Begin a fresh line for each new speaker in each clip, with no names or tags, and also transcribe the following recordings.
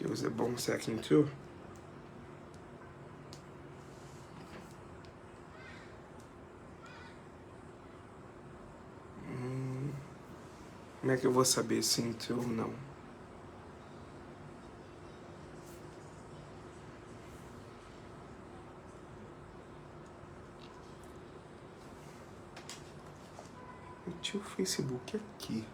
Deus é bom, será que entrou? Como é que eu vou saber se entrou ou não? Eu tinha o Facebook aqui.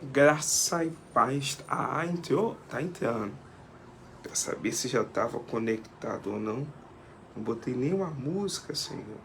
Graça e paz. Ah, entrou? Tá entrando. Pra saber se já tava conectado ou não. Não botei nenhuma música, Senhor.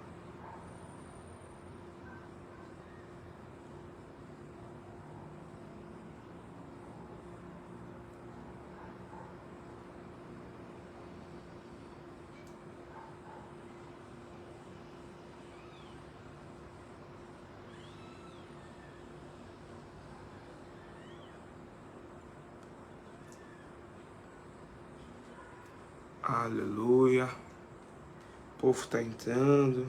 Aleluia. O povo tá entrando.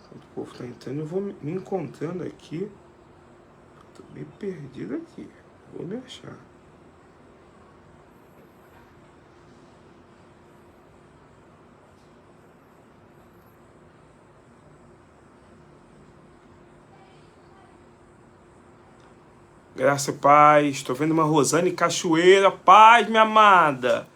Enquanto o povo tá entrando, eu vou me encontrando aqui. Tô meio perdido aqui. Vou me achar. Graça e paz. Tô vendo uma Rosane Cachoeira. Paz, minha amada.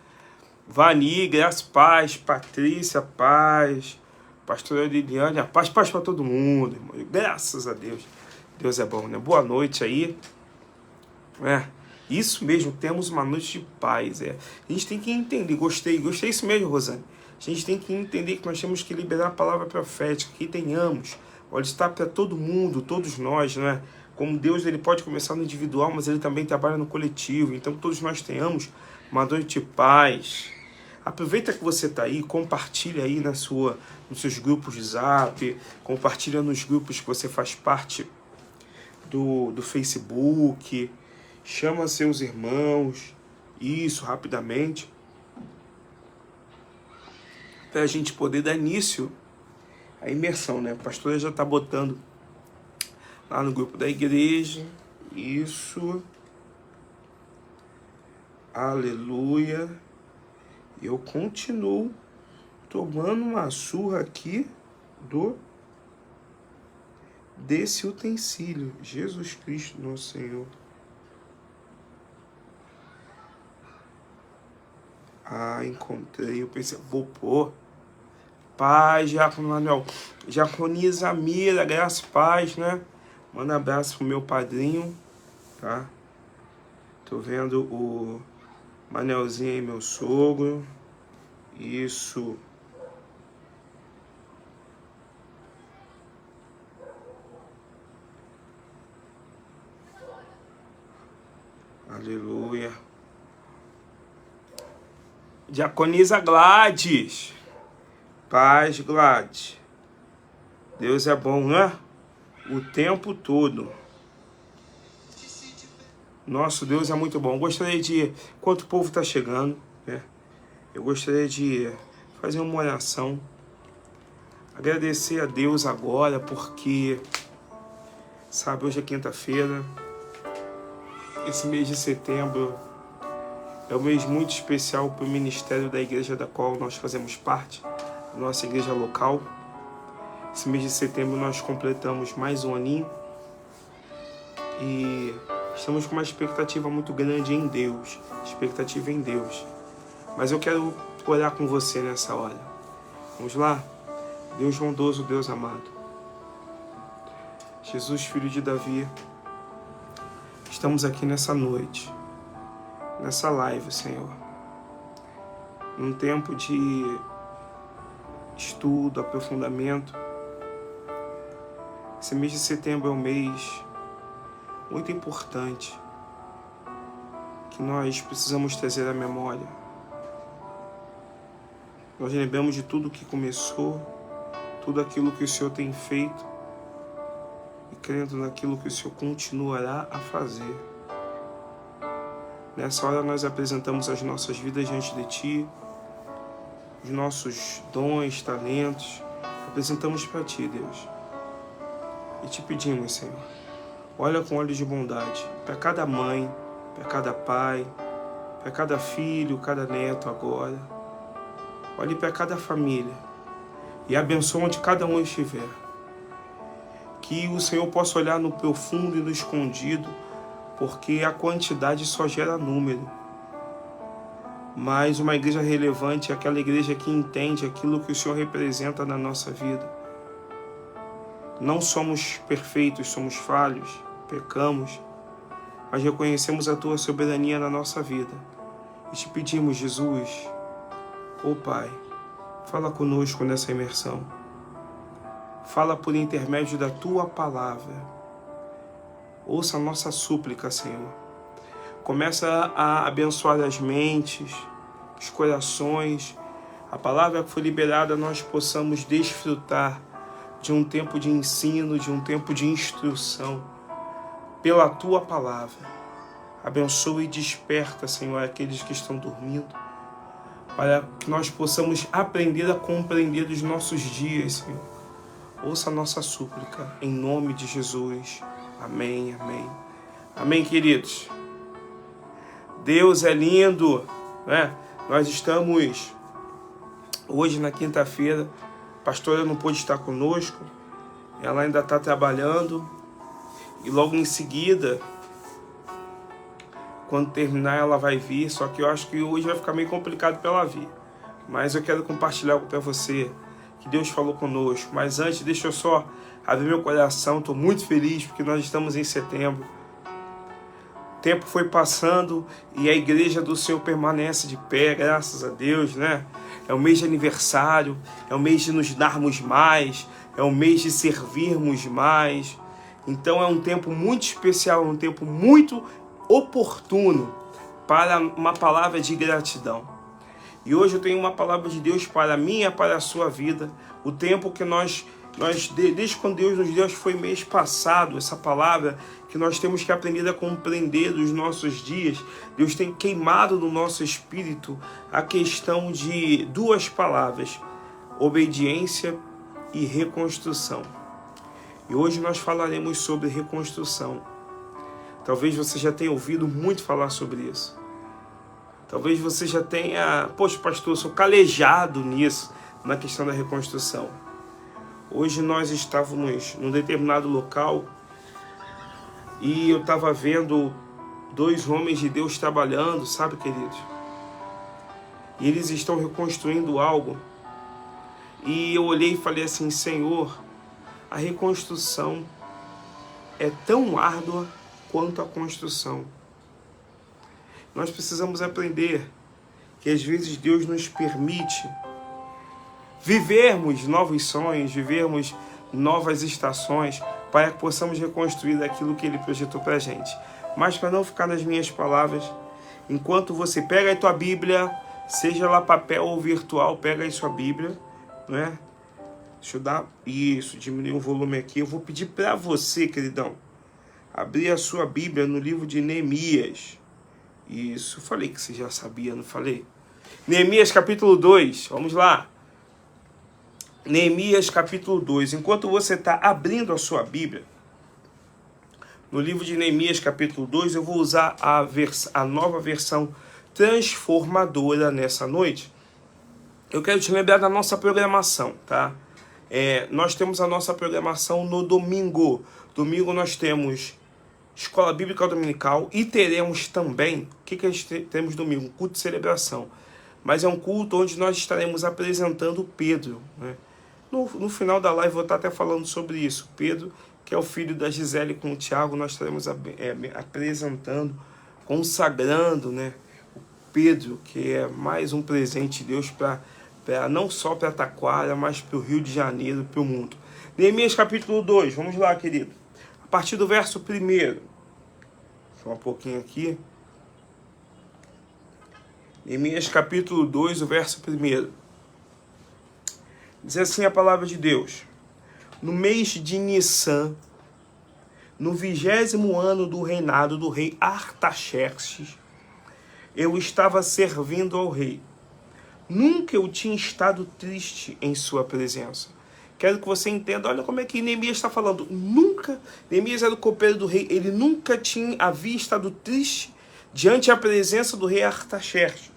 Vani, graça e paz. Patrícia, paz. Pastora Liliane, paz pra todo mundo, irmão. Graças a Deus. Deus é bom, né? Boa noite aí. Isso mesmo, temos uma noite de paz. A gente tem que entender, gostei isso mesmo, Rosane. A gente tem que entender que nós temos que liberar a palavra profética, que tenhamos. Pode estar para todo mundo, todos nós, né? Como Deus, ele pode começar no individual, mas ele também trabalha no coletivo. Então, todos nós tenhamos uma noite de paz. Aproveita que você está aí, compartilha aí nos seus grupos de Zap, compartilha nos grupos que você faz parte do Facebook, chama seus irmãos, isso, rapidamente, para a gente poder dar início à imersão, né? A pastora já está botando lá no grupo da igreja, isso, aleluia. Eu continuo tomando uma surra aqui desse utensílio, Jesus Cristo, nosso Senhor. Ah, encontrei, eu pensei, vou pôr. Paz, Diácono Manuel. Diaconia Zamira, graça e paz, né? Manda um abraço pro meu padrinho, tá? Tô vendo o Manelzinho aí, meu sogro. Isso. Aleluia. Diaconisa Gladys. Paz, Gladys. Deus é bom, né? O tempo todo. Nosso Deus é muito bom. Gostaria de, enquanto o povo está chegando, né? Eu gostaria de fazer uma oração. Agradecer a Deus agora, porque, sabe, hoje é quinta-feira. Esse mês de setembro é um mês muito especial para o ministério da igreja da qual nós fazemos parte, nossa igreja local. Esse mês de setembro nós completamos mais um aninho e estamos com uma expectativa muito grande em Deus, expectativa em Deus. Mas eu quero orar com você nessa hora. Vamos lá? Deus bondoso, Deus amado. Jesus, filho de Davi, estamos aqui nessa noite, nessa live, Senhor. Num tempo de estudo, aprofundamento. Esse mês de setembro é um mês muito importante que nós precisamos trazer à memória. Nós lembramos de tudo que começou, tudo aquilo que o Senhor tem feito e crendo naquilo que o Senhor continuará a fazer. Nessa hora nós apresentamos as nossas vidas diante de Ti, os nossos dons, talentos, apresentamos para Ti, Deus. E te pedimos, Senhor, olha com olhos de bondade para cada mãe, para cada pai, para cada filho, cada neto agora. Olhe para cada família e abençoa onde cada um estiver. Que o Senhor possa olhar no profundo e no escondido, porque a quantidade só gera número. Mas uma igreja relevante é aquela igreja que entende aquilo que o Senhor representa na nossa vida. Não somos perfeitos, somos falhos, pecamos, mas reconhecemos a Tua soberania na nossa vida. E te pedimos, Jesus, ó Pai, fala conosco nessa imersão. Fala por intermédio da Tua palavra. Ouça a nossa súplica, Senhor. Começa a abençoar as mentes, os corações. A palavra que foi liberada, nós possamos desfrutar de um tempo de ensino, de um tempo de instrução, pela Tua palavra. Abençoa e desperta, Senhor, aqueles que estão dormindo, para que nós possamos aprender a compreender os nossos dias, Senhor. Ouça a nossa súplica, em nome de Jesus. Amém, amém. Amém, queridos. Deus é lindo, né? Nós estamos hoje na quinta-feira. A pastora não pôde estar conosco. Ela ainda está trabalhando. E logo em seguida, quando terminar, ela vai vir. Só que eu acho que hoje vai ficar meio complicado para ela vir. Mas eu quero compartilhar algo para você, que Deus falou conosco. Mas antes, deixa eu só abrir meu coração. Estou muito feliz porque nós estamos em setembro. O tempo foi passando e a igreja do Senhor permanece de pé, graças a Deus, né? É o mês de aniversário, é o mês de nos darmos mais, é o mês de servirmos mais. Então é um tempo muito especial, um tempo muito oportuno para uma palavra de gratidão. E hoje eu tenho uma palavra de Deus para mim e para a sua vida. O tempo que nós desde quando Deus nos deu, acho que foi mês passado, essa palavra, que nós temos que aprender a compreender dos nossos dias. Deus tem queimado no nosso espírito a questão de duas palavras: obediência e reconstrução. E hoje nós falaremos sobre reconstrução. Talvez você já tenha ouvido muito falar sobre isso. Talvez você já tenha, poxa, pastor, eu sou calejado nisso, na questão da reconstrução. Hoje nós estávamos num determinado local e eu estava vendo dois homens de Deus trabalhando, sabe, queridos? E eles estão reconstruindo algo. E eu olhei e falei assim: Senhor, a reconstrução é tão árdua quanto a construção. Nós precisamos aprender que às vezes Deus nos permite vivermos novos sonhos, vivermos novas estações, para que possamos reconstruir aquilo que Ele projetou para a gente. Mas para não ficar nas minhas palavras, enquanto você pega a tua Bíblia, seja lá papel ou virtual, pega aí sua Bíblia, né? Deixa eu dar isso, diminuir o volume aqui. Eu vou pedir para você, queridão, abrir a sua Bíblia no livro de Neemias. Isso, falei que você já sabia, não falei? Neemias capítulo 2, vamos lá. Neemias capítulo 2. Enquanto você está abrindo a sua Bíblia, no livro de Neemias capítulo 2, eu vou usar a nova versão transformadora nessa noite. Eu quero te lembrar da nossa programação, tá? Nós temos a nossa programação no domingo. Domingo nós temos Escola Bíblica Dominical e teremos também, o que a gente temos domingo? Um culto de celebração. Mas é um culto onde nós estaremos apresentando Pedro, né? No final da live eu vou estar até falando sobre isso. Pedro, que é o filho da Gisele com o Tiago, nós estaremos apresentando, consagrando, né, o Pedro, que é mais um presente de Deus não só para Taquara, mas para o Rio de Janeiro, para o mundo. Neemias capítulo 2, vamos lá, querido. A partir do verso 1. Só um pouquinho aqui. Neemias capítulo 2, o verso 1. Diz assim a palavra de Deus: no mês de Nissan, no 20º ano do reinado do rei Artaxerxes, eu estava servindo ao rei. Nunca eu tinha estado triste em sua presença. Quero que você entenda, olha como é que Neemias está falando. Nunca, Neemias era o copeiro do rei, ele nunca havia estado triste diante da presença do rei Artaxerxes.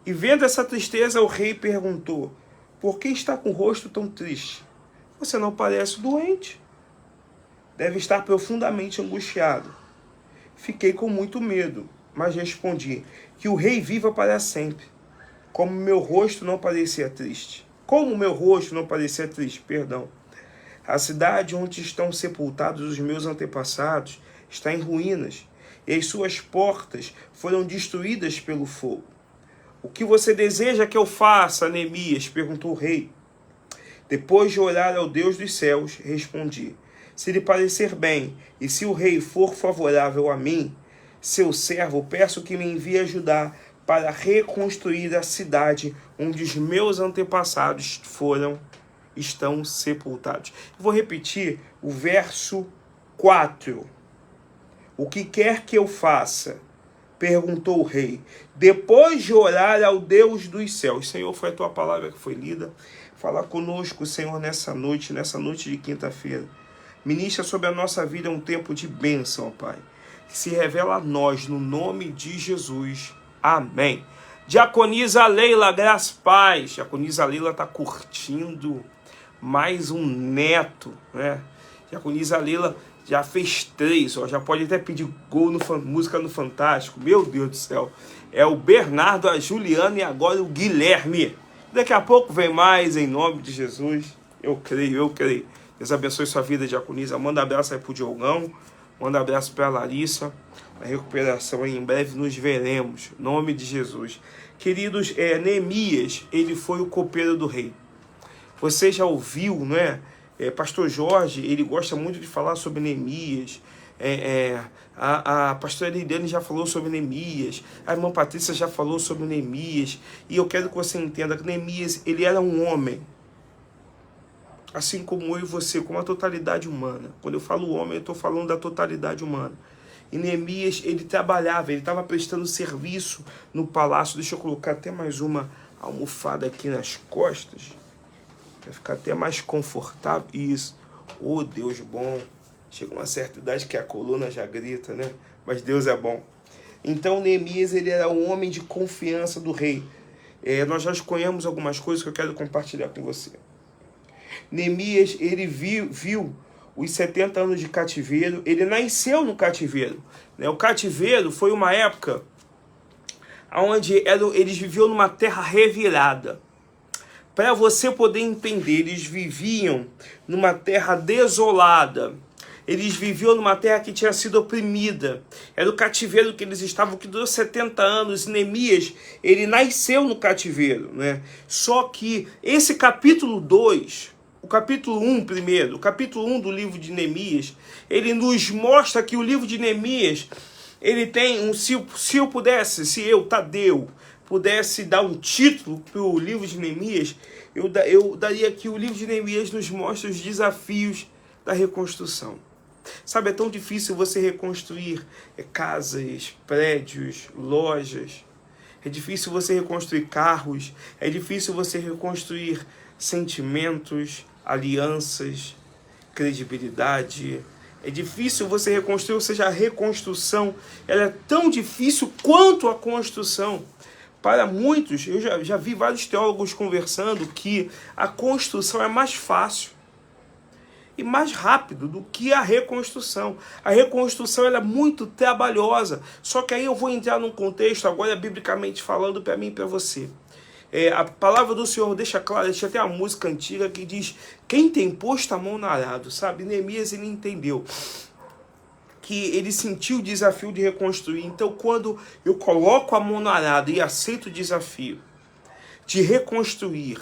E vendo essa tristeza, o rei perguntou: por que está com o rosto tão triste? Você não parece doente. Deve estar profundamente angustiado. Fiquei com muito medo, mas respondi: que o rei viva para sempre. Como meu rosto não parecia triste. A cidade onde estão sepultados os meus antepassados está em ruínas, e as suas portas foram destruídas pelo fogo. O que você deseja que eu faça, Neemias? Perguntou o rei. Depois de orar ao Deus dos céus, respondi: se lhe parecer bem, e se o rei for favorável a mim, seu servo, peço que me envie ajudar para reconstruir a cidade onde os meus antepassados estão sepultados. Vou repetir o verso 4. O que quer que eu faça? Perguntou o rei, depois de orar ao Deus dos céus. Senhor, foi a tua palavra que foi lida. Fala conosco, Senhor, nessa noite de quinta-feira. Ministra sobre a nossa vida um tempo de bênção, ó Pai. Que se revela a nós, no nome de Jesus. Amém. Diaconisa Leila, graças paz. Diaconisa Leila está curtindo mais um neto, né? Diaconisa Leila já fez 3, ó, já pode até pedir gol música no Fantástico. Meu Deus do céu. É o Bernardo, a Juliana e agora o Guilherme. Daqui a pouco vem mais, em nome de Jesus. Eu creio. Deus abençoe sua vida, Diaconisa. Manda abraço aí pro Diogão. Manda abraço para a Larissa. A recuperação aí, em breve nos veremos. Em nome de Jesus. Queridos, Neemias, ele foi o copeiro do rei. Você já ouviu, não é? Pastor Jorge, ele gosta muito de falar sobre Neemias. A pastora Eliane já falou sobre Neemias. A irmã Patrícia já falou sobre Neemias. E eu quero que você entenda que Neemias, ele era um homem. Assim como eu e você, com a totalidade humana. Quando eu falo homem, eu estou falando da totalidade humana. E Neemias, ele trabalhava, ele estava prestando serviço no palácio. Deixa eu colocar até mais uma almofada aqui nas costas. Vai ficar até mais confortável. Isso. Oh, Deus bom. Chega uma certa idade que a coluna já grita, né? Mas Deus é bom. Então, Neemias, ele era um homem de confiança do rei. Nós já escolhemos algumas coisas que eu quero compartilhar com você. Neemias, ele viu os 70 anos de cativeiro. Ele nasceu no cativeiro, né? O cativeiro foi uma época onde eles viviam numa terra revirada. Para você poder entender, eles viviam numa terra desolada. Eles viviam numa terra que tinha sido oprimida. Era o cativeiro que eles estavam, que durou 70 anos. Neemias, ele nasceu no cativeiro, né? Só que esse capítulo 2, o capítulo 1 primeiro, o capítulo 1 do livro de Neemias, ele nos mostra que o livro de Neemias, ele tem se eu, Tadeu, pudesse dar um título para o livro de Neemias, eu daria que o livro de Neemias nos mostra os desafios da reconstrução. Sabe, é tão difícil você reconstruir casas, prédios, lojas. É difícil você reconstruir carros. É difícil você reconstruir sentimentos, alianças, credibilidade. É difícil você reconstruir, ou seja, a reconstrução ela é tão difícil quanto a construção. Para muitos, eu já vi vários teólogos conversando que a construção é mais fácil e mais rápido do que a reconstrução. A reconstrução ela é muito trabalhosa. Só que aí eu vou entrar num contexto, agora biblicamente falando, para mim e para você. A palavra do Senhor deixa claro, deixa até uma música antiga que diz: quem tem posto a mão no arado, sabe? Neemias, ele entendeu que ele sentiu o desafio de reconstruir. Então, quando eu coloco a mão no arado e aceito o desafio de reconstruir,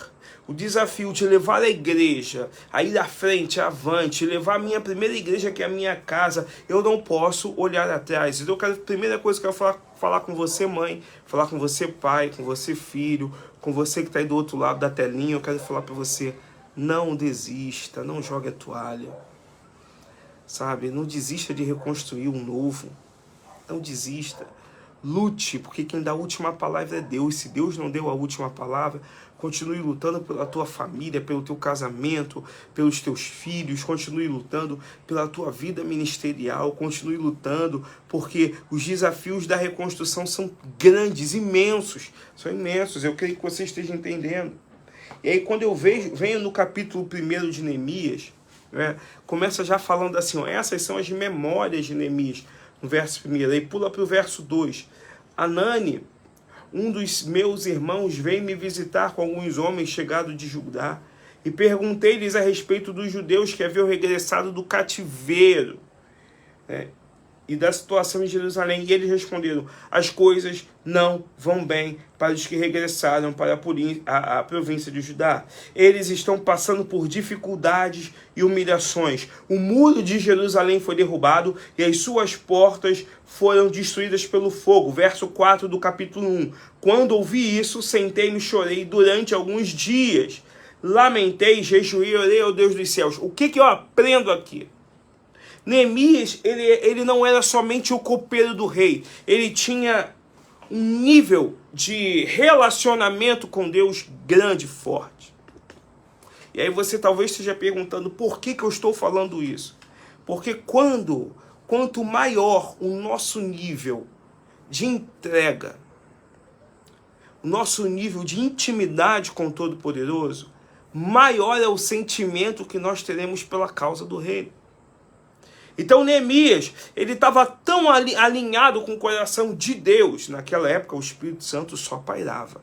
o desafio de levar a igreja a ir à frente, avante, levar a minha primeira igreja, que é a minha casa, eu não posso olhar atrás. Então, a primeira coisa que eu quero falar com você, mãe, falar com você, pai, com você, filho, com você que está aí do outro lado da telinha, eu quero falar para você: não desista, não jogue a toalha. sabe? Não desista de reconstruir um novo. Não desista. Lute, porque quem dá a última palavra é Deus. Se Deus não deu a última palavra, continue lutando pela tua família, pelo teu casamento, pelos teus filhos, continue lutando pela tua vida ministerial, continue lutando, porque os desafios da reconstrução são grandes, imensos, são imensos. Eu creio que você esteja entendendo. E aí quando eu venho no capítulo 1 de Neemias, né, começa já falando assim, ó, essas são as memórias de Neemias, no verso 1, aí pula para o verso 2. Anani, um dos meus irmãos, veio me visitar com alguns homens chegados de Judá, e perguntei-lhes a respeito dos judeus que haviam regressado do cativeiro, né, e da situação em Jerusalém. E eles responderam, as coisas não vão bem para os que regressaram para a província de Judá. Eles estão passando por dificuldades e humilhações. O muro de Jerusalém foi derrubado e as suas portas foram destruídas pelo fogo. Verso 4 do capítulo 1. Quando ouvi isso, sentei-me e chorei durante alguns dias. Lamentei, jejuei e orei ao Deus dos céus. O que eu aprendo aqui? Neemias, ele não era somente o copeiro do rei, ele tinha um nível de relacionamento com Deus grande e forte. E aí você talvez esteja perguntando, por que eu estou falando isso? Porque quanto maior o nosso nível de entrega, o nosso nível de intimidade com o Todo-Poderoso, maior é o sentimento que nós teremos pela causa do reino. Então Neemias, ele estava tão alinhado com o coração de Deus. Naquela época o Espírito Santo só pairava,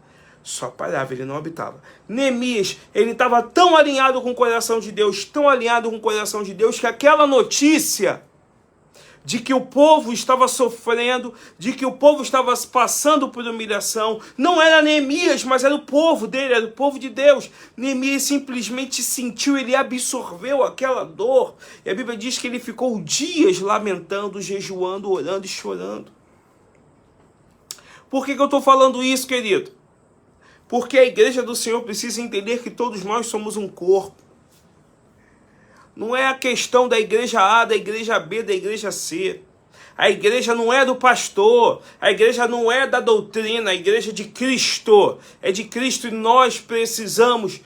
ele não habitava. Neemias, ele estava tão alinhado com o coração de Deus, tão alinhado com o coração de Deus, que aquela notícia de que o povo estava sofrendo, de que o povo estava passando por humilhação, não era Neemias, mas era o povo dele, era o povo de Deus. Neemias simplesmente sentiu, ele absorveu aquela dor, e a Bíblia diz que ele ficou dias lamentando, jejuando, orando e chorando. Por que eu estou falando isso, querido? Porque a igreja do Senhor precisa entender que todos nós somos um corpo. Não é a questão da igreja A, da igreja B, da igreja C. A igreja não é do pastor, a igreja não é da doutrina, a igreja é de Cristo. É de Cristo e nós precisamos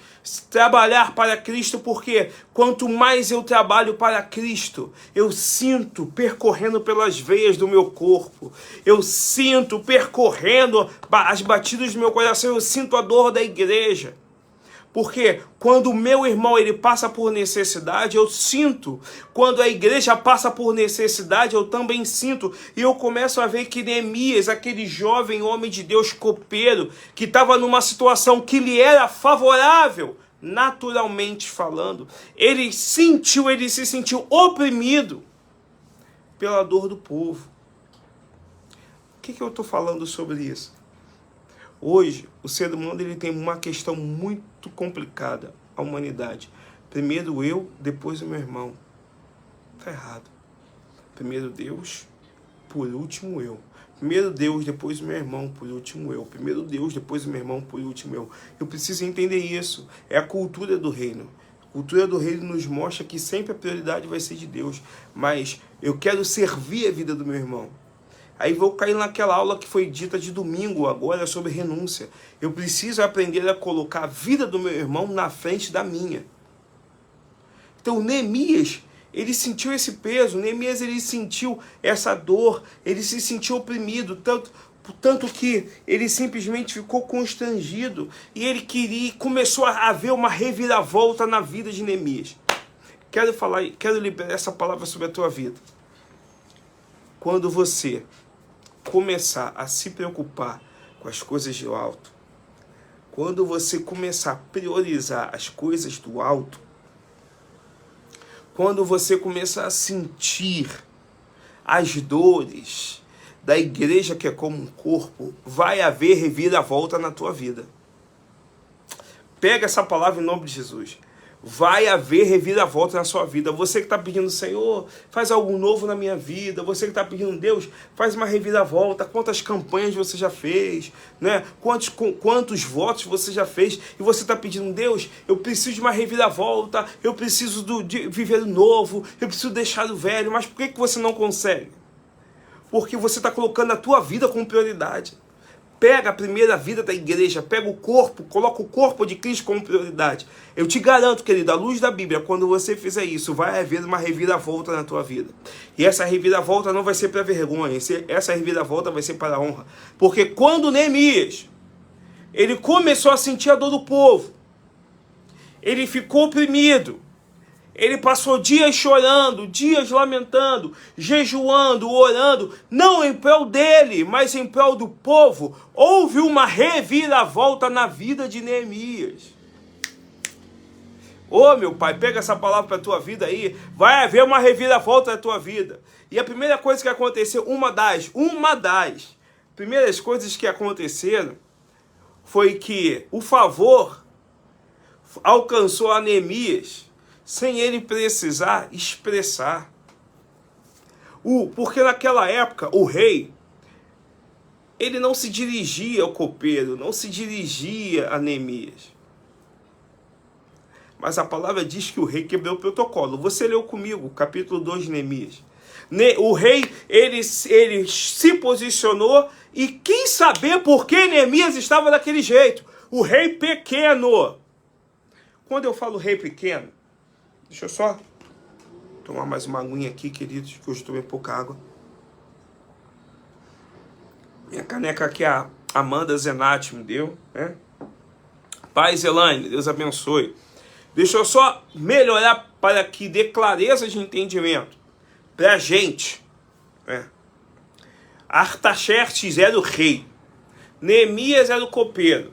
trabalhar para Cristo, porque quanto mais eu trabalho para Cristo, eu sinto percorrendo pelas veias do meu corpo, eu sinto percorrendo as batidas do meu coração, eu sinto a dor da igreja. Porque quando o meu irmão ele passa por necessidade, eu sinto. Quando a igreja passa por necessidade, eu também sinto. E eu começo a ver que Neemias, aquele jovem homem de Deus copeiro, que estava numa situação que lhe era favorável, naturalmente falando, ele se sentiu oprimido pela dor do povo. O que eu estou falando sobre isso? Hoje, o ser humano ele tem uma questão muito complicada, a humanidade. Primeiro eu, depois o meu irmão. Está errado. Primeiro Deus, por último eu. Primeiro Deus, depois o meu irmão, por último eu. Primeiro Deus, depois o meu irmão, por último eu. Eu preciso entender isso. É a cultura do reino. A cultura do reino nos mostra que sempre a prioridade vai ser de Deus. Mas eu quero servir a vida do meu irmão. Aí vou cair naquela aula que foi dita de domingo agora sobre renúncia. Eu preciso aprender a colocar a vida do meu irmão na frente da minha. Então Neemias, ele sentiu esse peso, Neemias ele sentiu essa dor, ele se sentiu oprimido, tanto que ele simplesmente ficou constrangido e ele começou a haver uma reviravolta na vida de Neemias. Quero liberar essa palavra sobre a tua vida. Quando você começar a se preocupar com as coisas do alto, quando você começar a priorizar as coisas do alto, quando você começar a sentir as dores da igreja que é como um corpo, vai haver reviravolta na tua vida. Pega essa palavra em nome de Jesus. vai haver reviravolta na sua vida. Você que está pedindo, Senhor, faz algo novo na minha vida. Você que está pedindo, Deus, faz uma reviravolta. Quantas campanhas você já fez, né? Quantos votos você já fez. E você está pedindo, Deus, eu preciso de uma reviravolta. Eu preciso de viver o novo. Eu preciso deixar o velho. Mas por que você não consegue? Porque você está colocando a tua vida como prioridade. Pega a primeira vida da igreja, pega o corpo, coloca o corpo de Cristo como prioridade. Eu te garanto, querido, à luz da Bíblia, quando você fizer isso, vai haver uma reviravolta na tua vida. E essa reviravolta não vai ser para vergonha, essa reviravolta vai ser para a honra. Porque quando Neemias, ele começou a sentir a dor do povo, ele ficou oprimido, ele passou dias chorando, dias lamentando, jejuando, orando, não em prol dele, mas em prol do povo. Houve uma reviravolta na vida de Neemias. Ô meu pai, pega essa palavra para a tua vida aí, vai haver uma reviravolta na tua vida. E a primeira coisa que aconteceu, uma das primeiras coisas que aconteceram foi que o favor alcançou a Neemias sem ele precisar expressar. Porque naquela época, o rei, ele não se dirigia ao copeiro, não se dirigia a Neemias. Mas a palavra diz que o rei quebrou o protocolo. Você leu comigo, capítulo 2 de Neemias. O rei, ele se posicionou e quis saber por que Neemias estava daquele jeito. O rei pequeno. Quando eu falo rei pequeno, deixa eu só tomar mais uma aguinha aqui, queridos, que hoje tomei pouca água. Minha caneca aqui a Amanda Zenatti me deu, né? Paz, Elaine, Deus abençoe. Deixa eu só melhorar para que dê clareza de entendimento para a gente, né? Artaxerxes era o rei, Neemias era o copeiro.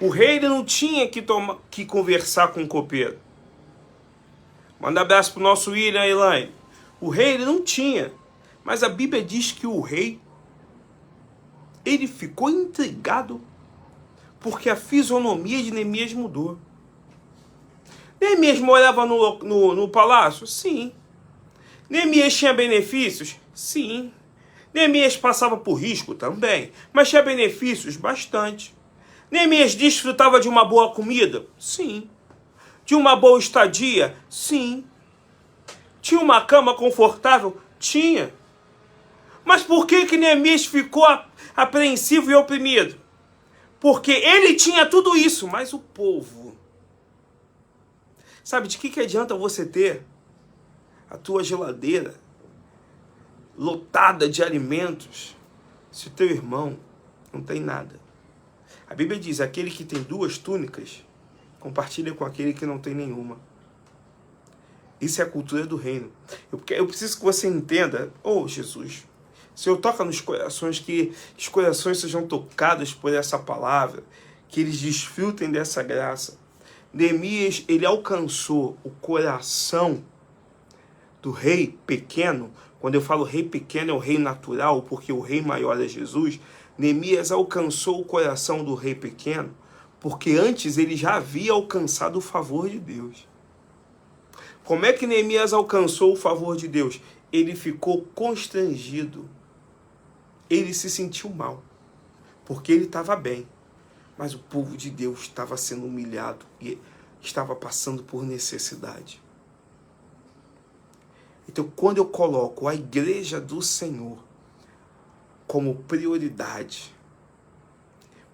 O rei ele não tinha que conversar com o copeiro. Manda abraço pro nosso William, Elaine. O rei ele não tinha. Mas a Bíblia diz que o rei, ele ficou intrigado porque a fisionomia de Neemias mudou. Neemias morava no palácio? Sim. Neemias tinha benefícios? Sim. Neemias passava por risco? Também. Mas tinha benefícios? Bastante. Neemias desfrutava de uma boa comida? Sim. De uma boa estadia? Sim. Tinha uma cama confortável? Tinha. Mas por que Neemias ficou apreensivo e oprimido? Porque ele tinha tudo isso, mas o povo... Sabe, de que adianta você ter a tua geladeira lotada de alimentos se o teu irmão não tem nada? A Bíblia diz, aquele que tem 2 túnicas, compartilha com aquele que não tem nenhuma. Isso é a cultura do reino. Eu preciso que você entenda, Jesus, Senhor, toca nos corações, que os corações sejam tocados por essa palavra, que eles desfrutem dessa graça. Neemias, ele alcançou o coração do rei pequeno. Quando eu falo rei pequeno, é o rei natural, porque o rei maior é Jesus. Neemias alcançou o coração do rei pequeno, porque antes ele já havia alcançado o favor de Deus. Como é que Neemias alcançou o favor de Deus? Ele ficou constrangido. Ele se sentiu mal, porque ele estava bem. Mas o povo de Deus estava sendo humilhado e estava passando por necessidade. Então, quando eu coloco a igreja do Senhor como prioridade,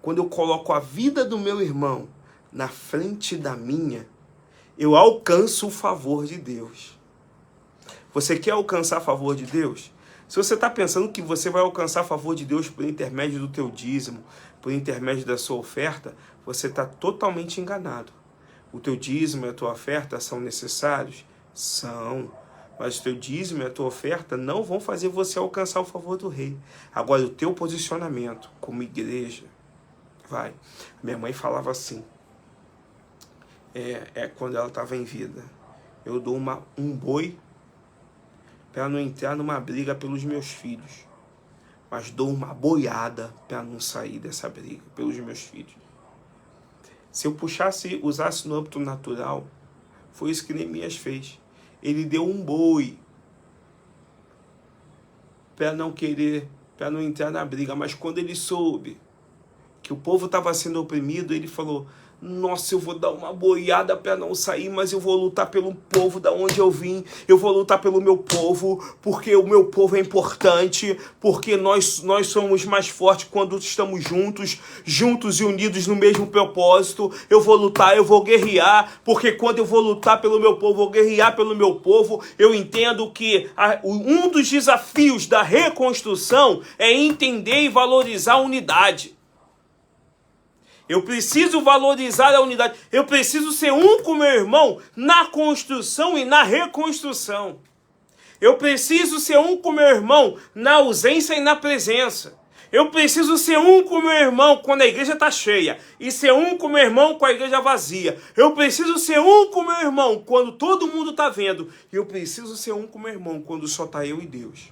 quando eu coloco a vida do meu irmão na frente da minha, eu alcanço o favor de Deus. Você quer alcançar o favor de Deus? Se você está pensando que você vai alcançar o favor de Deus por intermédio do teu dízimo, por intermédio da sua oferta, você está totalmente enganado. O teu dízimo e a tua oferta são necessários? São. Mas o teu dízimo e a tua oferta não vão fazer você alcançar o favor do rei. Agora, o teu posicionamento como igreja, vai. Minha mãe falava assim, quando ela estava em vida, eu dou um boi para não entrar numa briga pelos meus filhos, mas dou uma boiada para não sair dessa briga pelos meus filhos. Se eu usasse no âmbito natural, Foi isso que Neemias fez. Ele deu um boi para não entrar na briga. Mas quando ele soube que o povo estava sendo oprimido, ele falou: nossa, eu vou dar uma boiada para não sair, mas eu vou lutar pelo povo da onde eu vim, eu vou lutar pelo meu povo, porque o meu povo é importante, porque nós somos mais fortes quando estamos juntos e unidos no mesmo propósito. Eu vou lutar, eu vou guerrear, porque quando eu vou lutar pelo meu povo, vou guerrear pelo meu povo, eu entendo que um dos desafios da reconstrução é entender e valorizar a unidade. Eu preciso valorizar a unidade. Eu preciso ser um com meu irmão na construção e na reconstrução. Eu preciso ser um com meu irmão na ausência e na presença. Eu preciso ser um com meu irmão quando a igreja está cheia e ser um com meu irmão com a igreja vazia. Eu preciso ser um com meu irmão quando todo mundo está vendo. E eu preciso ser um com meu irmão quando só está eu e Deus.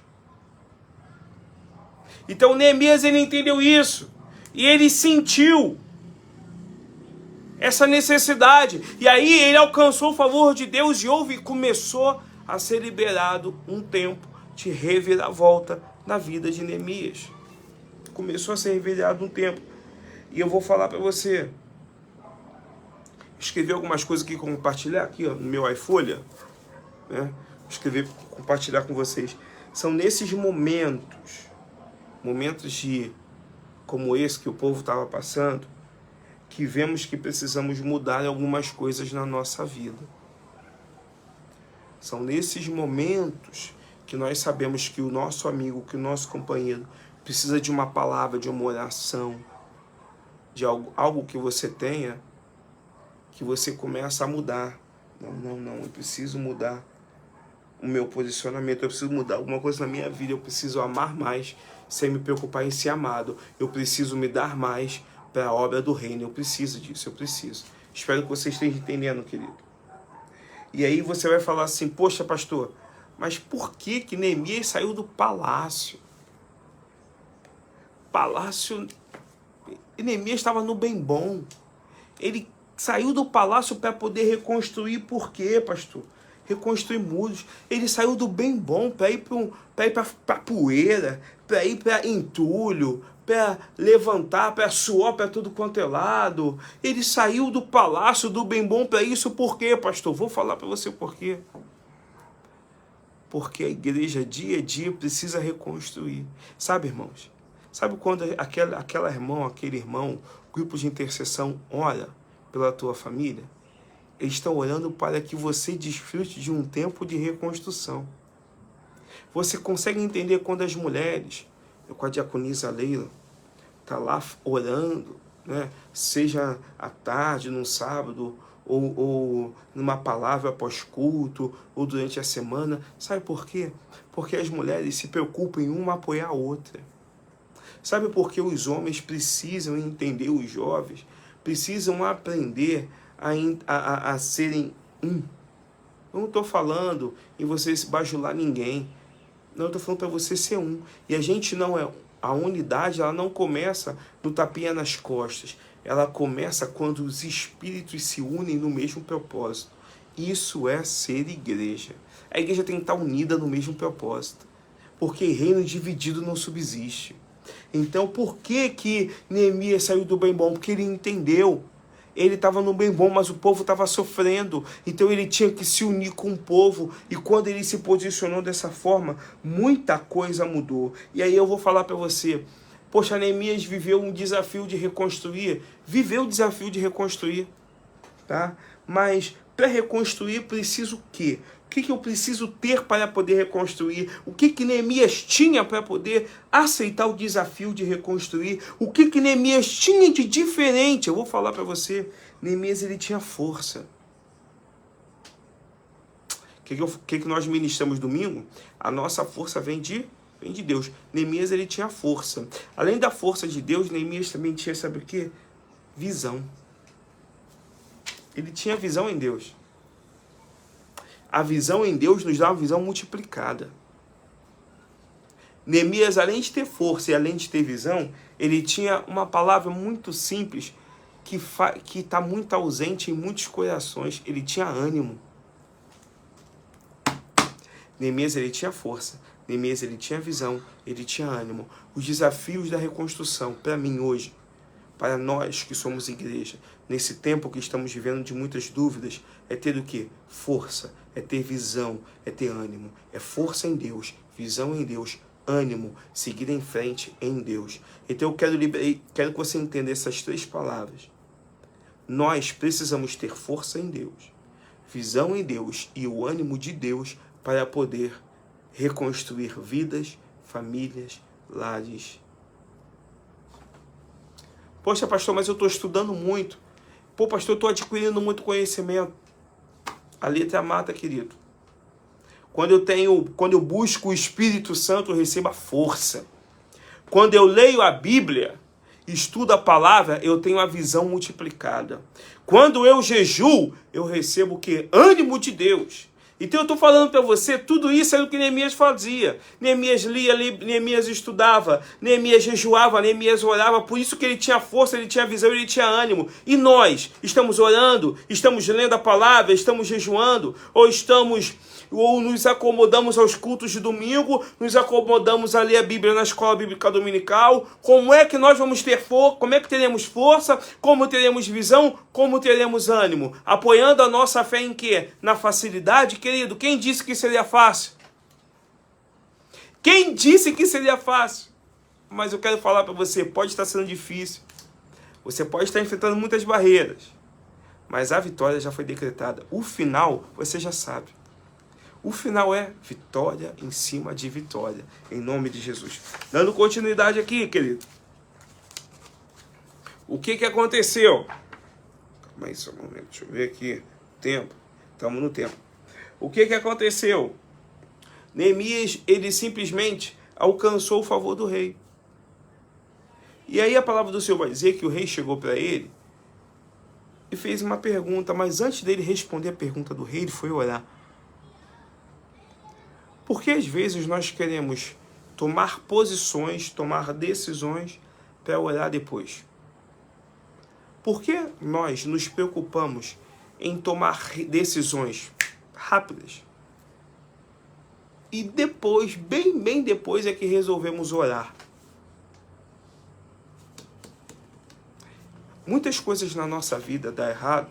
Então Neemias, ele entendeu isso. E ele sentiu essa necessidade. E aí ele alcançou o favor de Deus e começou a ser liberado um tempo de reviravolta na vida de Neemias. Começou a ser liberado um tempo. E eu vou falar para você. Escrevi algumas coisas aqui, compartilhar aqui, ó, no meu iFolha, né? Compartilhar com vocês. São nesses momentos como esse que o povo estava passando, que vemos que precisamos mudar algumas coisas na nossa vida. São nesses momentos que nós sabemos que o nosso amigo, que o nosso companheiro precisa de uma palavra, de uma oração, de algo que você tenha, que você começa a mudar. Não, eu preciso mudar o meu posicionamento, eu preciso mudar alguma coisa na minha vida, eu preciso amar mais, sem me preocupar em ser amado, eu preciso me dar mais para a obra do reino. Eu preciso disso, eu preciso. Espero que você esteja entendendo, querido. E aí você vai falar assim: poxa, pastor, mas por que Neemias saiu do palácio? Neemias estava no bem bom. Ele saiu do palácio para poder reconstruir. Por quê, pastor? Reconstruir muros. Ele saiu do bem bom para ir para poeira, para ir para entulho, para levantar, para suor para tudo quanto é lado. Ele saiu do palácio do bem bom para isso. Por quê, pastor? Vou falar para você por quê. Porque a igreja dia a dia precisa reconstruir. Sabe, irmãos? Sabe quando aquele irmão, grupo de intercessão, ora pela tua família? Eles estão orando para que você desfrute de um tempo de reconstrução. Você consegue entender quando as mulheres, com a diaconisa Leila, está lá orando, né? Seja à tarde, num sábado, ou numa palavra após culto, ou durante a semana. Sabe por quê? Porque as mulheres se preocupam em uma apoiar a outra. Sabe por que os homens precisam entender, os jovens precisam aprender a serem um? Eu não estou falando em você se bajular ninguém. Não, eu estou falando para você ser um. E a gente não é... A unidade, ela não começa no tapinha nas costas. Ela começa quando os espíritos se unem no mesmo propósito. Isso é ser igreja. A igreja tem que estar unida no mesmo propósito. Porque reino dividido não subsiste. Então, por que Neemias saiu do bem bom? Porque ele entendeu. Ele estava no bem bom, mas o povo estava sofrendo. Então ele tinha que se unir com o povo. E quando ele se posicionou dessa forma, muita coisa mudou. E aí eu vou falar para você. Poxa, Neemias viveu um desafio de reconstruir. Viveu o desafio de reconstruir. Tá? Mas para reconstruir preciso o quê? O que eu preciso ter para poder reconstruir? O que Neemias tinha para poder aceitar o desafio de reconstruir? O que Neemias tinha de diferente? Eu vou falar para você. Neemias, ele tinha força. O que nós ministramos domingo? A nossa força vem de Deus. Neemias, ele tinha força. Além da força de Deus, Neemias também tinha, sabe o quê? Visão. Ele tinha visão em Deus. A visão em Deus nos dá uma visão multiplicada. Neemias, além de ter força e além de ter visão, ele tinha uma palavra muito simples que está muito ausente em muitos corações. Ele tinha ânimo. Neemias, ele tinha força. Neemias, ele tinha visão. Ele tinha ânimo. Os desafios da reconstrução, para mim hoje, para nós que somos igreja, nesse tempo que estamos vivendo de muitas dúvidas, é ter o quê? Força, é ter visão, é ter ânimo. É força em Deus, visão em Deus, ânimo, seguir em frente em Deus. Então eu quero que você entenda essas 3 palavras. Nós precisamos ter força em Deus, visão em Deus e o ânimo de Deus para poder reconstruir vidas, famílias, lares. Poxa, pastor, mas eu estou estudando muito. Pô, pastor, eu estou adquirindo muito conhecimento. A letra mata, querido. Quando eu busco o Espírito Santo, eu recebo a força. Quando eu leio a Bíblia, estudo a palavra, eu tenho a visão multiplicada. Quando eu jejuo, eu recebo o quê? Ânimo de Deus. Então eu estou falando para você, tudo isso é o que Neemias fazia. Neemias lia, Neemias estudava, Neemias jejuava, Neemias orava, por isso que ele tinha força, ele tinha visão, ele tinha ânimo. E nós estamos orando, estamos lendo a palavra, estamos jejuando, ou nos acomodamos aos cultos de domingo, nos acomodamos a ler a Bíblia na escola bíblica dominical. Como é que nós vamos ter força? Como é que teremos força? Como teremos visão? Como teremos ânimo? Apoiando a nossa fé em quê? Na facilidade, querido. Quem disse que seria fácil? Quem disse que seria fácil? Mas eu quero falar para você, pode estar sendo difícil. Você pode estar enfrentando muitas barreiras. Mas a vitória já foi decretada. O final, você já sabe. O final é vitória em cima de vitória, em nome de Jesus. Dando continuidade aqui, querido. O que aconteceu? Calma aí só um momento, deixa eu ver aqui. Tempo, estamos no tempo. O que aconteceu? Neemias, ele simplesmente alcançou o favor do rei. E aí a palavra do Senhor vai dizer que o rei chegou para ele e fez uma pergunta, mas antes dele responder a pergunta do rei, ele foi orar. Porque às vezes nós queremos tomar posições, tomar decisões para orar depois. Por que nós nos preocupamos em tomar decisões rápidas? E depois, bem depois, é que resolvemos orar. Muitas coisas na nossa vida dão errado.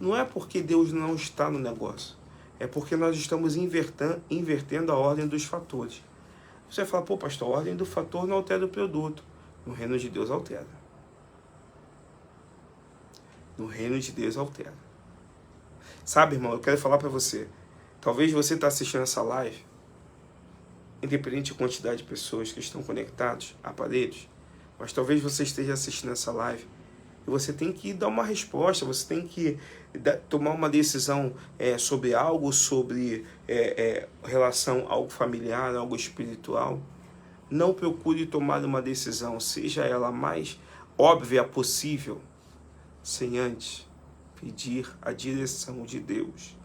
Não é porque Deus não está no negócio. É porque nós estamos invertendo a ordem dos fatores. Você fala, pô, pastor, a ordem do fator não altera o produto. No reino de Deus altera. No reino de Deus altera. Sabe, irmão, eu quero falar para você. Talvez você está assistindo essa live, independente da quantidade de pessoas que estão conectados a aparelhos, mas talvez você esteja assistindo essa live e você tem que dar uma resposta, você tem que tomar uma decisão sobre algo, sobre relação a algo familiar, algo espiritual. Não procure tomar uma decisão, seja ela mais óbvia possível, sem antes pedir a direção de Deus.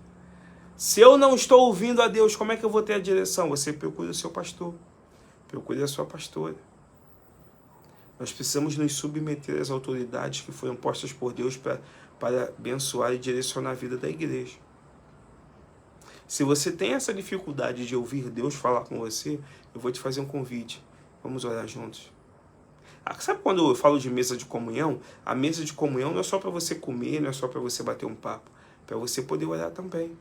Se eu não estou ouvindo a Deus, como é que eu vou ter a direção? Você procura o seu pastor, procure a sua pastora. Nós precisamos nos submeter às autoridades que foram postas por Deus para abençoar e direcionar a vida da igreja. Se você tem essa dificuldade de ouvir Deus falar com você, eu vou te fazer um convite. Vamos orar juntos. Sabe quando eu falo de mesa de comunhão? A mesa de comunhão não é só para você comer, não é só para você bater um papo. É para você poder orar também.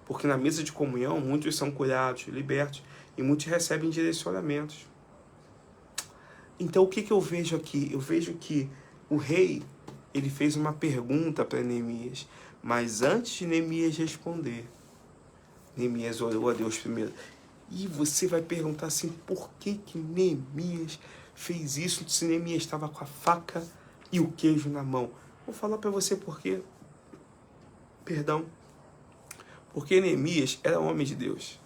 Porque na mesa de comunhão, muitos são curados, libertos, e muitos recebem direcionamentos. Então, o que eu vejo aqui? Eu vejo que o rei, ele fez uma pergunta para Neemias. Mas antes de Neemias responder, Neemias orou a Deus primeiro. E você vai perguntar assim, por que Neemias fez isso se Neemias estava com a faca e o queijo na mão? Vou falar para você por quê. Porque Neemias era homem de Deus.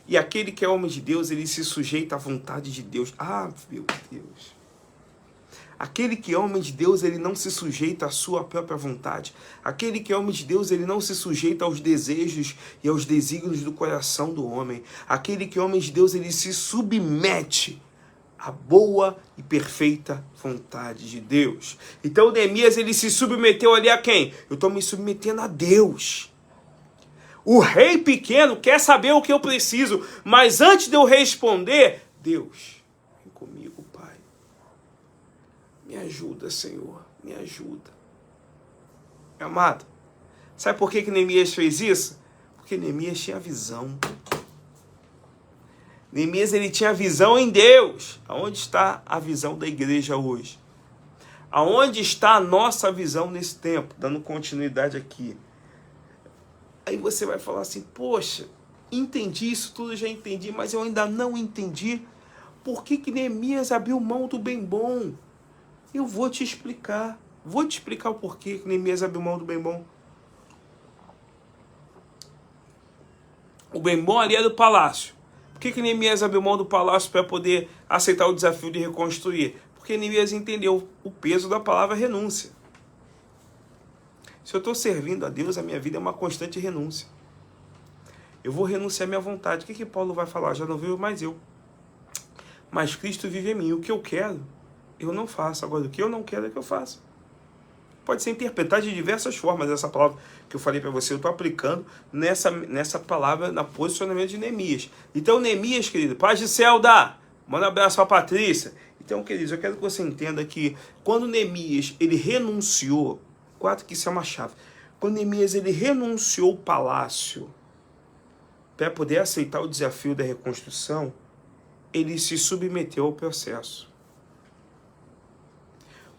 E aquele que é homem de Deus, ele se sujeita à vontade de Deus. Ah, meu Deus. Aquele que é homem de Deus, ele não se sujeita à sua própria vontade. Aquele que é homem de Deus, ele não se sujeita aos desejos e aos desígnios do coração do homem. Aquele que é homem de Deus, ele se submete à boa e perfeita vontade de Deus. Então Neemias, ele se submeteu ali a quem? Eu estou me submetendo a Deus. O rei pequeno quer saber o que eu preciso, mas antes de eu responder, Deus, vem comigo, Pai. Me ajuda, Senhor, me ajuda. Meu amado, sabe por que Neemias fez isso? Porque Neemias tinha visão. Neemias, ele tinha visão em Deus. Aonde está a visão da igreja hoje? Aonde está a nossa visão nesse tempo? Dando continuidade aqui. Aí você vai falar assim, poxa, entendi isso tudo, já entendi, mas eu ainda não entendi por que Neemias abriu mão do bem bom. Eu vou te explicar. Vou te explicar o porquê que Neemias abriu mão do bem bom. O bem bom ali é do palácio. Por que Neemias abriu mão do palácio para poder aceitar o desafio de reconstruir? Porque Neemias entendeu o peso da palavra renúncia. Se eu estou servindo a Deus, a minha vida é uma constante renúncia. Eu vou renunciar à minha vontade. O que Paulo vai falar? Já não vivo mais eu. Mas Cristo vive em mim. O que eu quero, eu não faço. Agora, o que eu não quero é que eu faça. Pode ser interpretado de diversas formas. Essa palavra que eu falei para você, eu estou aplicando nessa palavra, no posicionamento de Neemias. Então, Neemias, querido, paz de Celda, manda um abraço para a Patrícia. Então, queridos, eu quero que você entenda que quando Neemias, ele renunciou, que isso é uma chave. Quando Neemias, ele renunciou ao palácio para poder aceitar o desafio da reconstrução, ele se submeteu ao processo.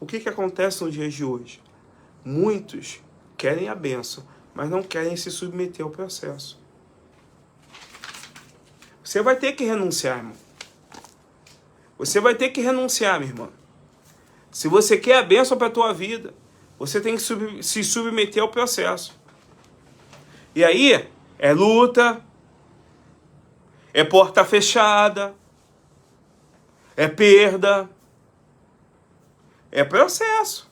O que acontece nos dias de hoje? Muitos querem a bênção, mas não querem se submeter ao processo. Você vai ter que renunciar, irmão. Você vai ter que renunciar, minha irmã. Se você quer a bênção para a tua vida, você tem que se submeter ao processo. E aí, é luta, é porta fechada, é perda, é processo.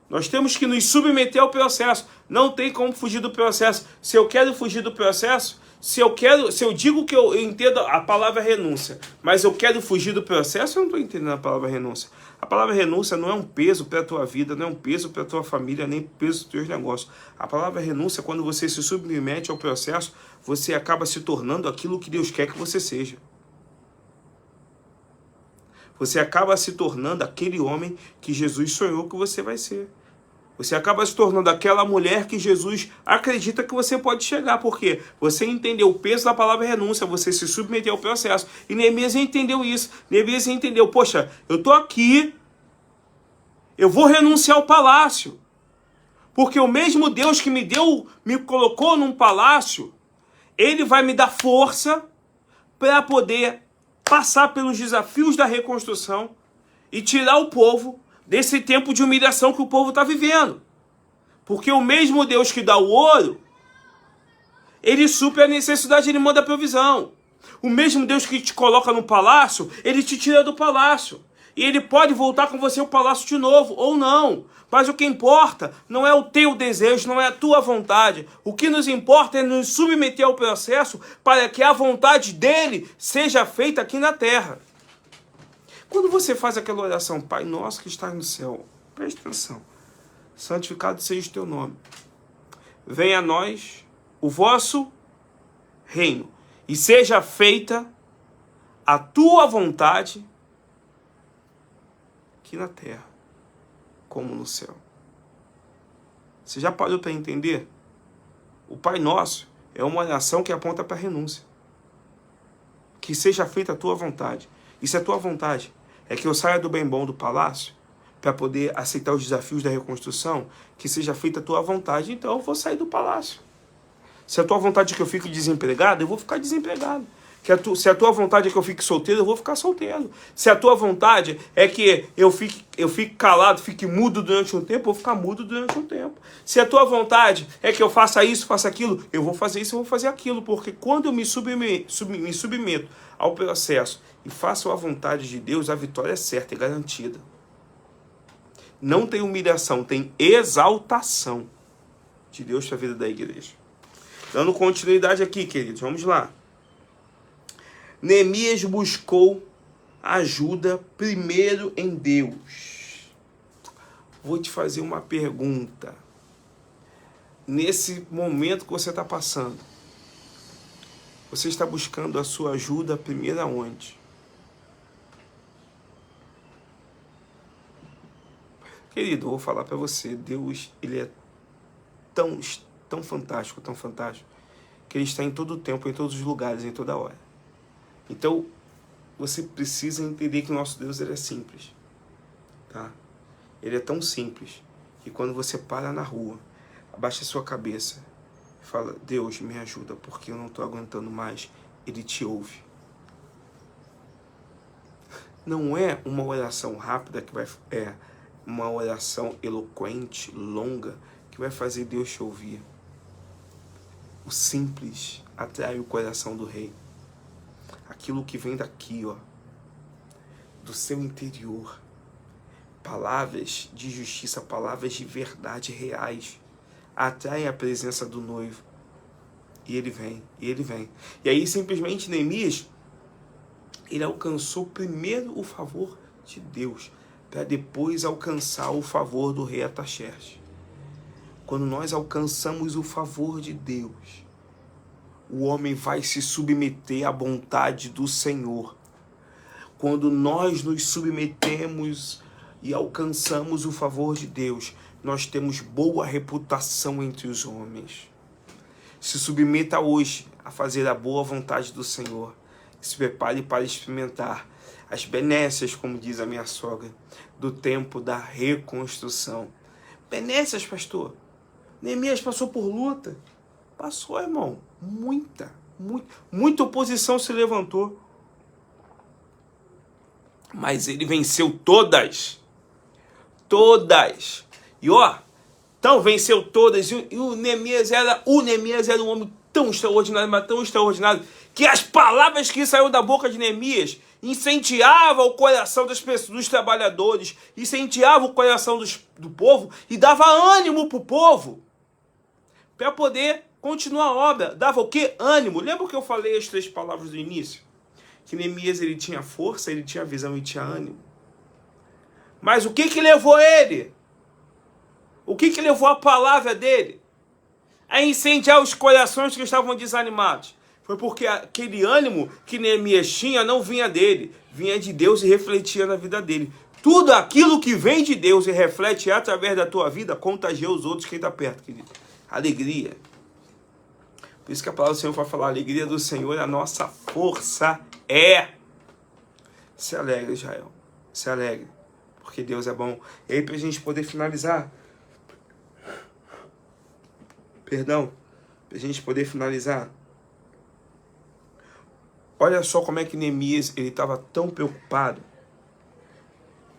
Nós temos que nos submeter ao processo. Não tem como fugir do processo. Se eu quero fugir do processo, se eu digo que eu entendo a palavra renúncia, mas eu quero fugir do processo, eu não estou entendendo a palavra renúncia. A palavra renúncia não é um peso para a tua vida, não é um peso para a tua família, nem peso para os teus negócios. A palavra renúncia, quando você se submete ao processo, você acaba se tornando aquilo que Deus quer que você seja. Você acaba se tornando aquele homem que Jesus sonhou que você vai ser. Você acaba se tornando aquela mulher que Jesus acredita que você pode chegar. Por quê? Você entendeu o peso da palavra renúncia, você se submeteu ao processo. E Neemias entendeu isso. Neemias entendeu, poxa, eu estou aqui, eu vou renunciar ao palácio. Porque o mesmo Deus que me colocou num palácio, Ele vai me dar força para poder passar pelos desafios da reconstrução e tirar o povo desse tempo de humilhação que o povo está vivendo. Porque o mesmo Deus que dá o ouro, Ele supre a necessidade, Ele manda a provisão. O mesmo Deus que te coloca no palácio, Ele te tira do palácio. E Ele pode voltar com você ao palácio de novo, ou não. Mas o que importa não é o teu desejo, não é a tua vontade. O que nos importa é nos submeter ao processo para que a vontade dEle seja feita aqui na terra. Quando você faz aquela oração, Pai nosso que está no céu, preste atenção, santificado seja o teu nome. Venha a nós o vosso reino e seja feita a tua vontade aqui na terra, como no céu. Você já parou para entender? O Pai Nosso é uma oração que aponta para a renúncia. Que seja feita a tua vontade. E se a tua vontade é que eu saia do bem bom do palácio para poder aceitar os desafios da reconstrução, que seja feita a tua vontade, então eu vou sair do palácio. Se a tua vontade é que eu fique desempregado, eu vou ficar desempregado. Se a tua vontade é que eu fique solteiro, eu vou ficar solteiro. Se a tua vontade é que eu fique calado, fique mudo durante um tempo, eu vou ficar mudo durante um tempo. Se a tua vontade é que eu faça isso, faça aquilo, eu vou fazer isso, eu vou fazer aquilo. Porque quando eu me submeto ao processo e faço a vontade de Deus, a vitória é certa e garantida. Não tem humilhação, tem exaltação de Deus para a vida da igreja. Dando continuidade aqui, queridos, vamos lá. Neemias buscou ajuda primeiro em Deus. Vou te fazer uma pergunta. nesse momento que você está passando, você está buscando a sua ajuda primeiro aonde? Querido, eu vou falar para você, Deus, Ele é tão fantástico, que Ele está em todo o tempo, em todos os lugares, em toda hora. Então, você precisa entender que o nosso Deus, Ele é simples, tá? Ele é tão simples que quando você para na rua, abaixa a sua cabeça e fala, Deus, me ajuda, porque eu não estou aguentando mais, Ele te ouve. Não é uma oração rápida que uma oração eloquente, longa, que vai fazer Deus te ouvir. O simples atrai o coração do rei. Aquilo que vem daqui, ó, do seu interior. Palavras de justiça, palavras de verdade reais, atraem a presença do noivo. E ele vem, e ele vem. E aí, simplesmente, Neemias, ele alcançou primeiro o favor de Deus, para depois alcançar o favor do rei Artaxerxes. Quando nós alcançamos o favor de Deus, o homem vai se submeter à vontade do Senhor. Quando nós nos submetemos e alcançamos o favor de Deus, nós temos boa reputação entre os homens. Se submeta hoje a fazer a boa vontade do Senhor. Se prepare para experimentar as benécias, como diz a minha sogra, do tempo da reconstrução. Benécias, pastor. Neemias passou por luta. Passou, irmão. Muita oposição se levantou. Mas ele venceu todas. Todas. E ó, então venceu todas. E o Neemias era um homem tão extraordinário, mas tão extraordinário, que as palavras que saíram da boca de Neemias incendiava o coração das pessoas, dos trabalhadores, incendiava o coração do povo e dava ânimo para o povo para poder continuar a obra. Dava o quê? Ânimo. Lembra que eu falei as 3 palavras do início? Que Neemias, ele tinha força, ele tinha visão e tinha ânimo. Mas o que levou ele? O que levou a palavra dele a incendiar os corações que estavam desanimados? Foi porque aquele ânimo que Neemias tinha não vinha dele, vinha de Deus e refletia na vida dele. Tudo aquilo que vem de Deus e reflete através da tua vida, contagia os outros quem está perto, querido. Alegria. Por isso que a palavra do Senhor vai falar, a alegria do Senhor, a nossa força é. Se alegre, Israel. Se alegre. Porque Deus é bom. E aí, para a gente poder finalizar, olha só como é que Neemias estava tão preocupado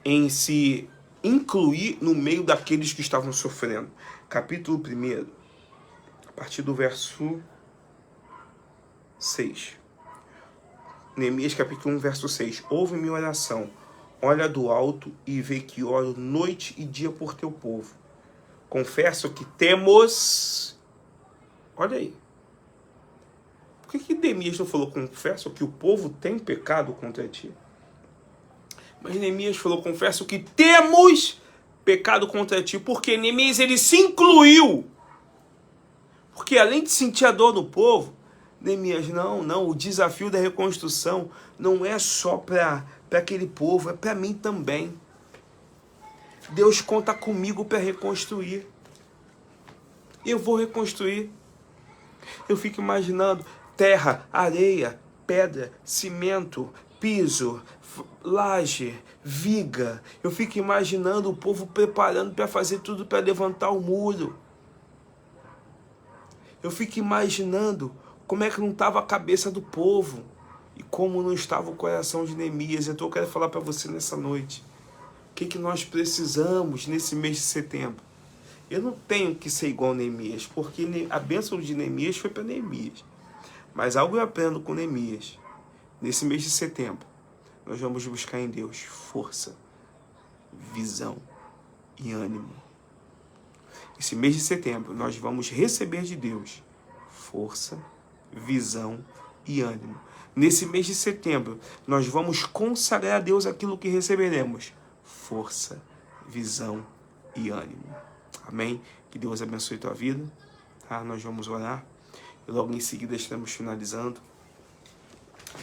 em se incluir no meio daqueles que estavam sofrendo. Capítulo 1, a partir do verso 6. Neemias capítulo 1, verso 6. Ouve minha oração, olha do alto e vê que oro noite e dia por teu povo. Confesso que temos... Olha aí. Por que Neemias não falou, confesso que o povo tem pecado contra ti? Mas Neemias falou, confesso que temos pecado contra ti. Porque Neemias, ele se incluiu. Porque além de sentir a dor do povo, Neemias, não, o desafio da reconstrução não é só para aquele povo, é para mim também. Deus conta comigo para reconstruir. Eu vou reconstruir. Eu fico imaginando terra, areia, pedra, cimento, piso, laje, viga. Eu fico imaginando o povo preparando para fazer tudo para levantar o muro. Eu fico imaginando como é que não estava a cabeça do povo e como não estava o coração de Neemias. Então eu quero falar para você nessa noite. O que nós precisamos nesse mês de setembro? Eu não tenho que ser igual a Neemias, porque a bênção de Neemias foi para Neemias. Mas algo eu aprendo com Neemias. Nesse mês de setembro, nós vamos buscar em Deus força, visão e ânimo. Esse mês de setembro, nós vamos receber de Deus força, visão e ânimo. Nesse mês de setembro, nós vamos consagrar a Deus aquilo que receberemos. Força, visão e ânimo. Amém? Que Deus abençoe tua vida. tá? Nós vamos orar e logo em seguida estamos finalizando.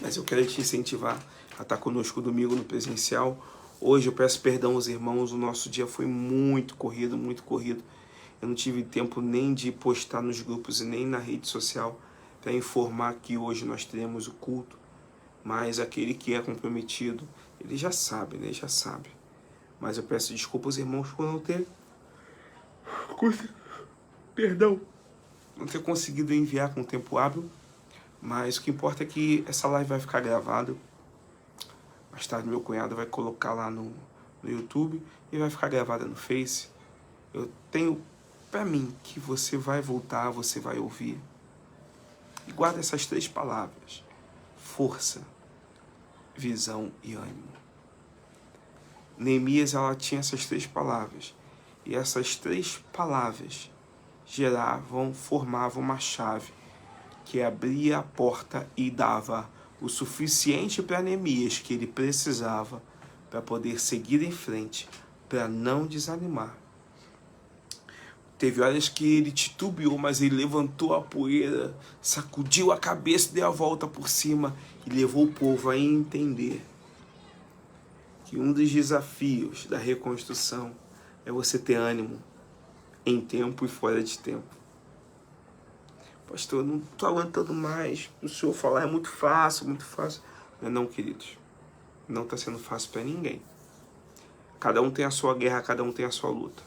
Mas eu quero te incentivar a estar conosco domingo no presencial. Hoje eu peço perdão aos irmãos, o nosso dia foi muito corrido, muito corrido. Eu não tive tempo nem de postar nos grupos e nem na rede social para informar que hoje nós teremos o culto. Mas aquele que é comprometido, ele já sabe, né? Já sabe. Mas eu peço desculpa aos irmãos por não ter... Perdão. Não ter conseguido enviar com tempo hábil. Mas o que importa é que essa live vai ficar gravada. Mais tarde meu cunhado vai colocar lá no YouTube e vai ficar gravada no Face. Eu tenho para mim que você vai voltar, você vai ouvir. E guarda essas 3 palavras: força, visão e ânimo. Neemias, ela tinha essas 3 palavras. E essas 3 palavras formavam uma chave que abria a porta e dava o suficiente para Neemias que ele precisava para poder seguir em frente, para não desanimar. Teve horas que ele titubeou, mas ele levantou a poeira, sacudiu a cabeça, deu a volta por cima e levou o povo a entender que um dos desafios da reconstrução é você ter ânimo em tempo e fora de tempo. Pastor, eu não estou aguentando mais. O senhor falar é muito fácil, muito fácil. Não, queridos. Não está sendo fácil para ninguém. Cada um tem a sua guerra, cada um tem a sua luta.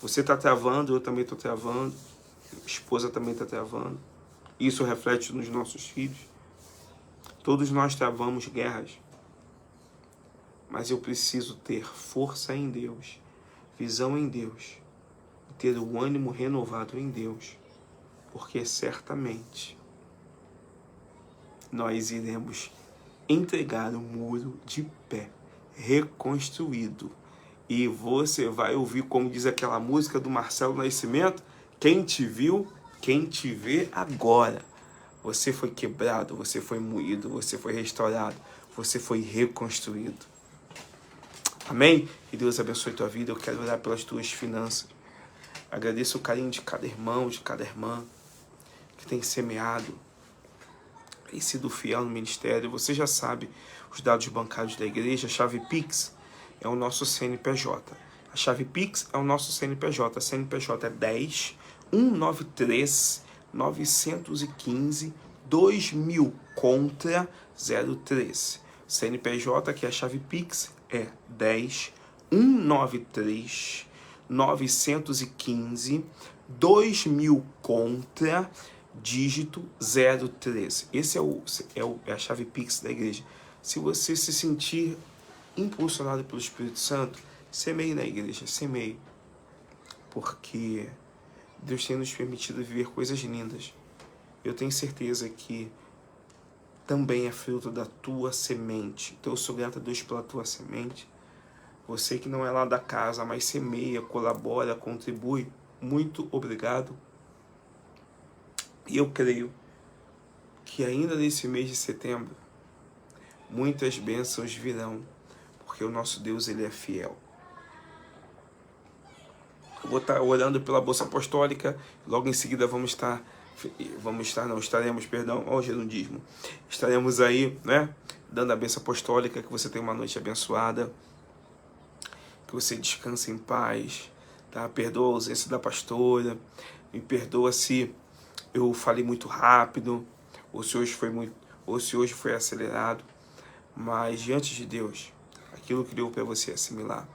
Você está travando, eu também estou travando. A esposa também está travando. Isso reflete nos nossos filhos. Todos nós travamos guerras. Mas eu preciso ter força em Deus, visão em Deus, e ter o ânimo renovado em Deus. Porque certamente nós iremos entregar o muro de pé, reconstruído. E você vai ouvir, como diz aquela música do Marcelo Nascimento: quem te viu, quem te vê agora. Você foi quebrado, você foi moído, você foi restaurado, você foi reconstruído. Amém? Que Deus abençoe tua vida. Eu quero orar pelas tuas finanças. Agradeço o carinho de cada irmão, de cada irmã que tem semeado e sido fiel no ministério. Você já sabe os dados bancários da igreja. A chave Pix é o nosso CNPJ. A chave Pix é o nosso CNPJ. A CNPJ é 10 193 915 2000 contra 03. CNPJ, que é a chave Pix, é 10 193 915 2000 contra dígito 013. Esse é a chave Pix da igreja. Se você se sentir impulsionado pelo Espírito Santo, semeie na igreja, semeie. Porque Deus tem nos permitido viver coisas lindas. Eu tenho certeza que também é fruto da tua semente. Então eu sou grato a Deus pela tua semente. Você que não é lá da casa, mas semeia, colabora, contribui, muito obrigado. E eu creio que ainda nesse mês de setembro, muitas bênçãos virão, porque o nosso Deus, ele é fiel. Eu vou estar orando pela Bolsa Apostólica, logo em seguida ao gerundismo. Estaremos aí, né, dando a bênção apostólica, que você tenha uma noite abençoada, que você descanse em paz, tá? Perdoa a ausência da pastora, me perdoa se eu falei muito rápido, ou se hoje foi acelerado, mas diante de Deus, aquilo que deu para você assimilar,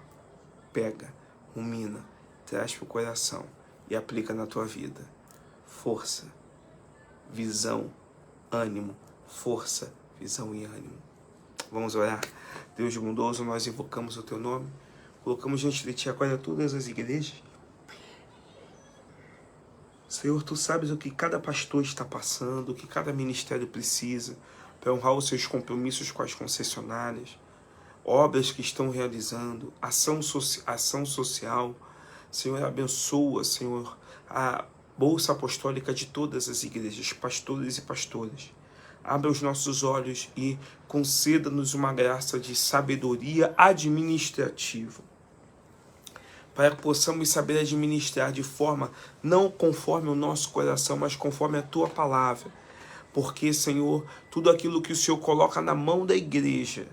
pega, rumina, traz para o coração e aplica na tua vida. Força, visão, ânimo, força, visão e ânimo. Vamos orar. Deus bondoso, nós invocamos o teu nome, colocamos diante de ti agora todas as igrejas. Senhor, tu sabes o que cada pastor está passando, o que cada ministério precisa para honrar os seus compromissos com as concessionárias, obras que estão realizando, ação social. Senhor, abençoa, Senhor, a Bolsa Apostólica de todas as igrejas, pastores e pastoras. Abra os nossos olhos e conceda-nos uma graça de sabedoria administrativa para que possamos saber administrar de forma não conforme o nosso coração, mas conforme a Tua palavra. Porque, Senhor, tudo aquilo que o Senhor coloca na mão da igreja,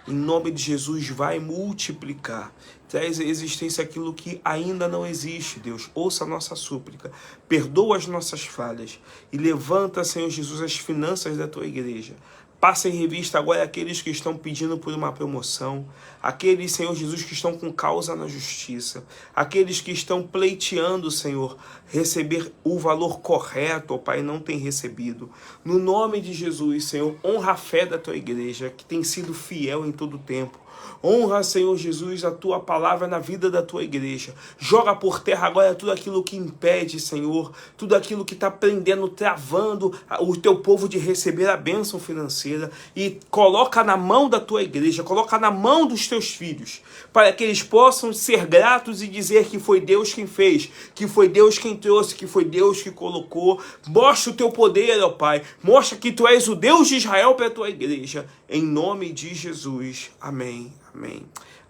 em nome de Jesus, vai multiplicar. Traz à existência aquilo que ainda não existe, Deus. Ouça a nossa súplica. Perdoa as nossas falhas. E levanta, Senhor Jesus, as finanças da Tua igreja. Passa em revista agora aqueles que estão pedindo por uma promoção, aqueles, Senhor Jesus, que estão com causa na justiça, aqueles que estão pleiteando, Senhor, receber o valor correto, ó Pai, não tem recebido. No nome de Jesus, Senhor, honra a fé da Tua igreja, que tem sido fiel em todo o tempo. Honra, Senhor Jesus, a Tua palavra na vida da Tua igreja. Joga por terra agora tudo aquilo que impede, Senhor, tudo aquilo que está prendendo, travando o Teu povo de receber a bênção financeira, e coloca na mão da Tua igreja, coloca na mão dos Teus filhos, para que eles possam ser gratos e dizer que foi Deus quem fez, que foi Deus quem trouxe, que foi Deus que colocou. Mostra o Teu poder, ó Pai, mostra que Tu és o Deus de Israel para a Tua igreja, em nome de Jesus. Amém. Amém.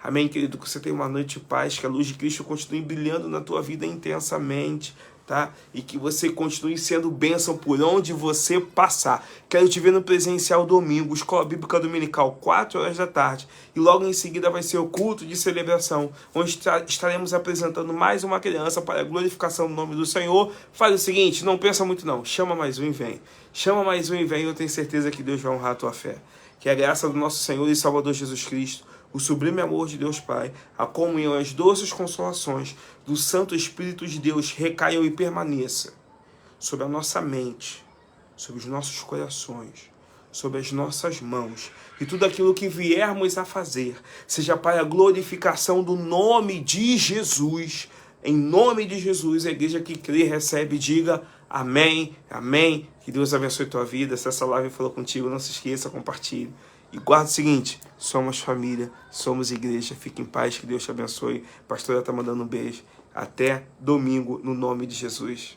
Amém, querido, que você tenha uma noite de paz, que a luz de Cristo continue brilhando na tua vida intensamente, tá? E que você continue sendo bênção por onde você passar. Quero te ver no presencial domingo, Escola Bíblica Dominical, 4 horas da tarde. E logo em seguida vai ser o culto de celebração, onde estaremos apresentando mais uma criança para a glorificação do nome do Senhor. Faz o seguinte, não pensa muito não, chama mais um e vem. Chama mais um e vem, eu tenho certeza que Deus vai honrar a tua fé. Que a graça do nosso Senhor e Salvador Jesus Cristo, o sublime amor de Deus Pai, a comunhão e as doces consolações do Santo Espírito de Deus recaiam e permaneça sobre a nossa mente, sobre os nossos corações, sobre as nossas mãos. E tudo aquilo que viermos a fazer seja para a glorificação do nome de Jesus. Em nome de Jesus, a igreja que crê, recebe, diga amém, amém. Que Deus abençoe a tua vida. Se essa live falou contigo, não se esqueça, compartilhe. E guarda o seguinte, somos família, somos igreja. Fique em paz, que Deus te abençoe. A pastora está mandando um beijo. Até domingo, no nome de Jesus.